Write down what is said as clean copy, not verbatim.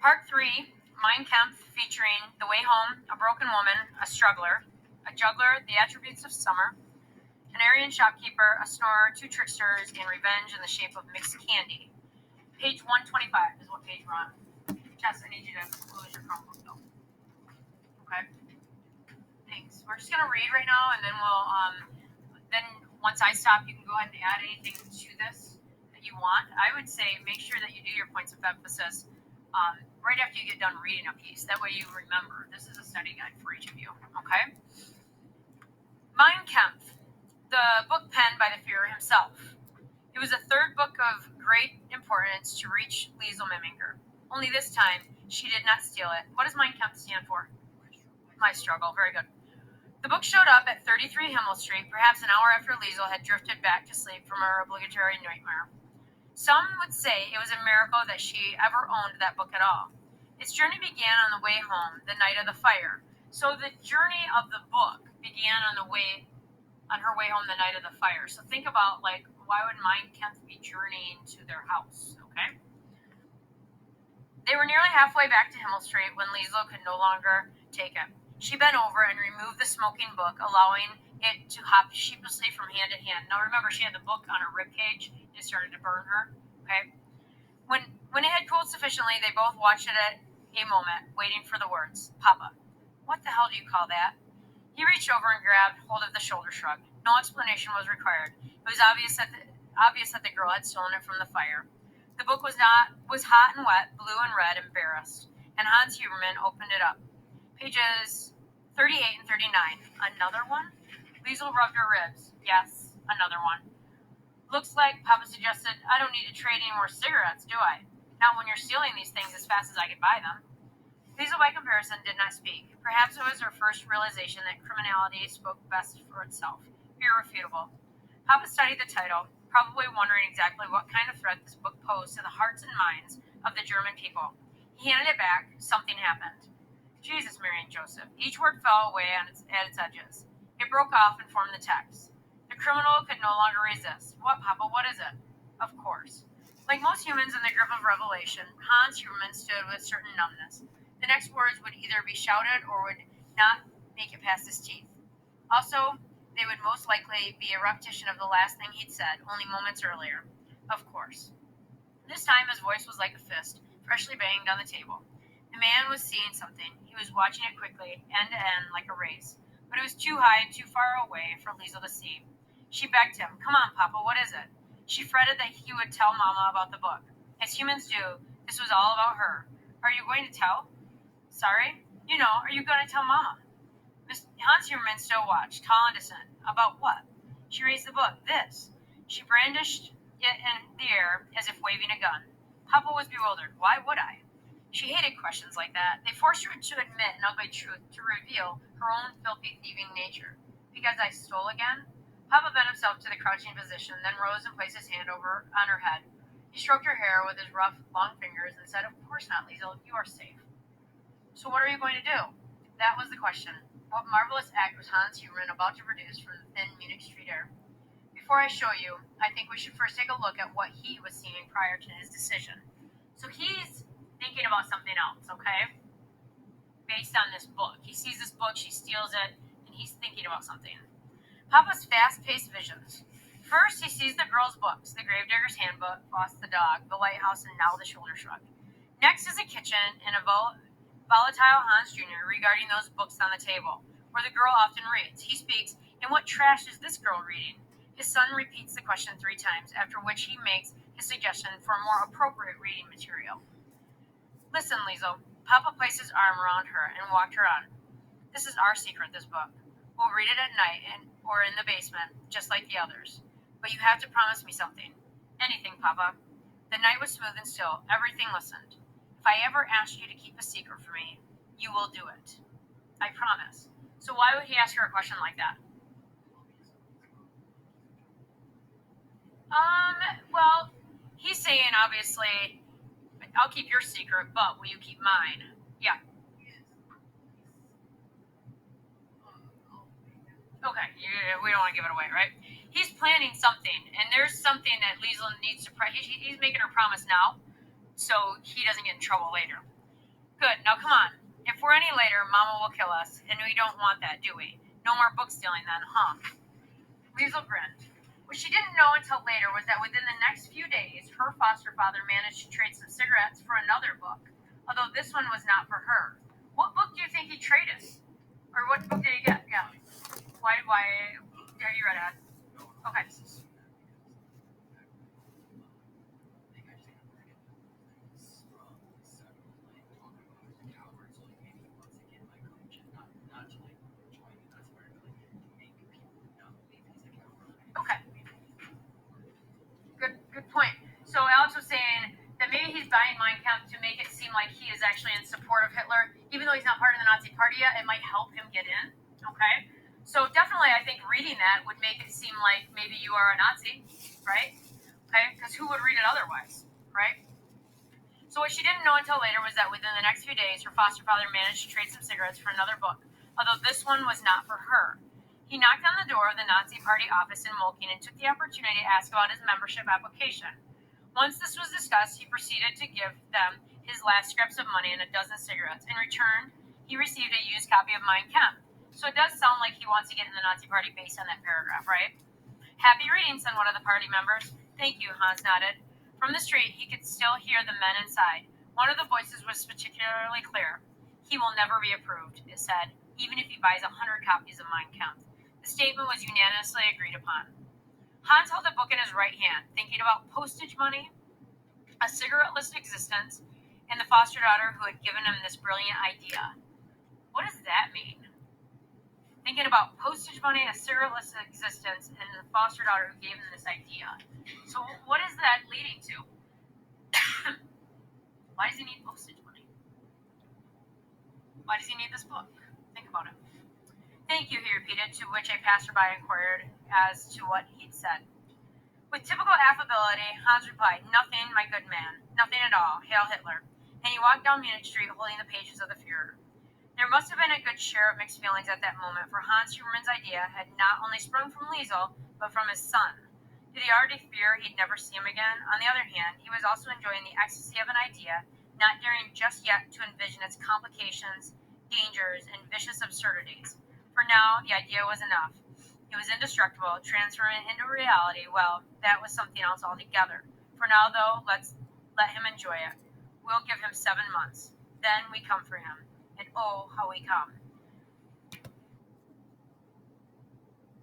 Part 3, Mein Kampf, featuring The Way Home, A Broken Woman, A Struggler, A Juggler, The Attributes of Summer, An Aryan Shopkeeper, A Snorer, Two Tricksters, and Revenge in the Shape of Mixed Candy. Page 125 is what page we're on. Jess, I need you to close your Chromebook though. Okay? Thanks. We're just going to read right now, and then then once I stop, you can go ahead and add anything to this that you want. I would say make sure that you do your points of emphasis right after you get done reading a piece. That way you remember. This is a study guide for each of you. Okay? Mein Kampf, the book penned by the Führer himself. It was the third book of great importance to reach Liesel Miminger. Only this time, she did not steal it. What does Mein Kampf stand for? My struggle. Very good. The book showed up at 33 Himmel Street, perhaps an hour after Liesel had drifted back to sleep from her obligatory nightmare. Some would say it was a miracle that she ever owned that book at all. Its journey began on the way home, the night of the fire. So the journey of the book began on her way home the night of the fire. So think about, like, why would Mein Kampf be journeying to their house, okay? They were nearly halfway back to Himmel Street when Liesel could no longer take it. She bent over and removed the smoking book, allowing it to hop sheepishly from hand to hand. Now remember, she had the book on her ribcage. It started to burn her. Okay. When it had cooled sufficiently, they both watched it a moment, waiting for the words. Papa, what the hell do you call that? He reached over and grabbed hold of the shoulder shrug. No explanation was required. It was obvious that the girl had stolen it from the fire. The book was hot and wet, blue and red, embarrassed, and Hans Huberman opened it up. Pages 38 and 39. Another one? Liesel rubbed her ribs. Yes, another one. Looks like Papa suggested I don't need to trade any more cigarettes, do I? Not when you're stealing these things as fast as I could buy them. Liesel, by comparison, did not speak. Perhaps it was her first realization that criminality spoke best for itself. Irrefutable. Papa studied the title, probably wondering exactly what kind of threat this book posed to the hearts and minds of the German people. He handed it back. Something happened. Jesus, Mary and Joseph. Each word fell away at its edges. It broke off and formed the text. The criminal could no longer resist. What, Papa? What is it? Of course. Like most humans in the grip of revelation, Hans Huberman stood with certain numbness. The next words would either be shouted or would not make it past his teeth. Also, they would most likely be a repetition of the last thing he'd said only moments earlier. Of course. This time his voice was like a fist, freshly banged on the table. The man was seeing something. He was watching it quickly, end to end, like a race. But it was too high and too far away for Liesel to see. She begged him, Come on, Papa, what is it? She fretted that he would tell Mama about the book. As humans do, this was all about her. Are you going to tell? Sorry? Are you going to tell Mama? Hans Huberman still watched, tall and distant. About what? She raised the book. This. She brandished it in the air as if waving a gun. Papa was bewildered. Why would I? She hated questions like that. They forced her to admit an ugly truth, to reveal her own filthy, thieving nature. Because I stole again? Papa bent himself to the crouching position, then rose and placed his hand on her head. He stroked her hair with his rough, long fingers and said, Of course not, Liesel. You are safe. So what are you going to do? That was the question. What marvelous act was Hans Huberman about to produce from the thin Munich street air? Before I show you, I think we should first take a look at what he was seeing prior to his decision. So he's thinking about something else, okay? Based on this book. He sees this book, she steals it, and he's thinking about something. Papa's fast-paced visions. First, he sees the girls' books, the Gravedigger's Handbook, Boss the Dog, the Lighthouse, and now the Shoulder Shrug. Next is a kitchen and a volatile Hans Jr. regarding those books on the table, where the girl often reads. He speaks, And what trash is this girl reading? His son repeats the question 3 times, after which he makes his suggestion for more appropriate reading material. Listen, Liesel. Papa placed his arm around her and walked her on. This is our secret, this book. We'll read it at night or in the basement, just like the others. But you have to promise me something. Anything, Papa. The night was smooth and still. Everything listened. If I ever ask you to keep a secret from me, you will do it. I promise. So why would he ask her a question like that? Well, he's saying, obviously, I'll keep your secret, but will you keep mine? Yeah. Okay, we don't want to give it away, right? He's planning something, and there's something that Liesel needs to. He's making her promise now, so he doesn't get in trouble later. Good. Now come on. If we're any later, Mama will kill us, and we don't want that, do we? No more book stealing then, huh? Liesl grinned. What she didn't know until later was that within the next few days, her foster father managed to trade some cigarettes for another book, although this one was not for her. What book do you think he traded? Or what book did he get? Yeah. Why, have you read it? Okay. Okay. Good point. So Alex was saying that maybe he's buying Mein Kampf to make it seem like he is actually in support of Hitler, even though he's not part of the Nazi Party yet. It might help him get in. Okay. So definitely, I think reading that would make it seem like maybe you are a Nazi, right? Okay, because who would read it otherwise, right? So what she didn't know until later was that within the next few days, her foster father managed to trade some cigarettes for another book, although this one was not for her. He knocked on the door of the Nazi Party office in Molking and took the opportunity to ask about his membership application. Once this was discussed, he proceeded to give them his last scraps of money and a dozen cigarettes. In return, he received a used copy of Mein Kampf. So it does sound like he wants to get in the Nazi Party based on that paragraph, right? Happy reading, said one of the party members. Thank you, Hans nodded. From the street, he could still hear the men inside. One of the voices was particularly clear. He will never be approved, it said, even if he buys 100 copies of Mein Kampf. The statement was unanimously agreed upon. Hans held a book in his right hand, thinking about postage money, a cigarette-less existence, and the foster daughter who had given him this brilliant idea. What does that mean? Thinking about postage money, a cigarette-less existence, and the foster daughter who gave him this idea. So what is that leading to? Why does he need postage money? Why does he need this book? Think about it. Thank you, he repeated, to which a passerby inquired as to what he'd said. With typical affability, Hans replied, "Nothing, my good man. Nothing at all. Hail Hitler." And he walked down Munich Street holding the pages of the Führer. There must have been a good share of mixed feelings at that moment, for Hans Huberman's idea had not only sprung from Liesl, but from his son. Did he already fear he'd never see him again? On the other hand, he was also enjoying the ecstasy of an idea, not daring just yet to envision its complications, dangers, and vicious absurdities. For now, the idea was enough. It was indestructible. Transferring it into reality, well, that was something else altogether. For now, though, let's let him enjoy it. We'll give him 7 months. Then we come for him. And oh, how we come.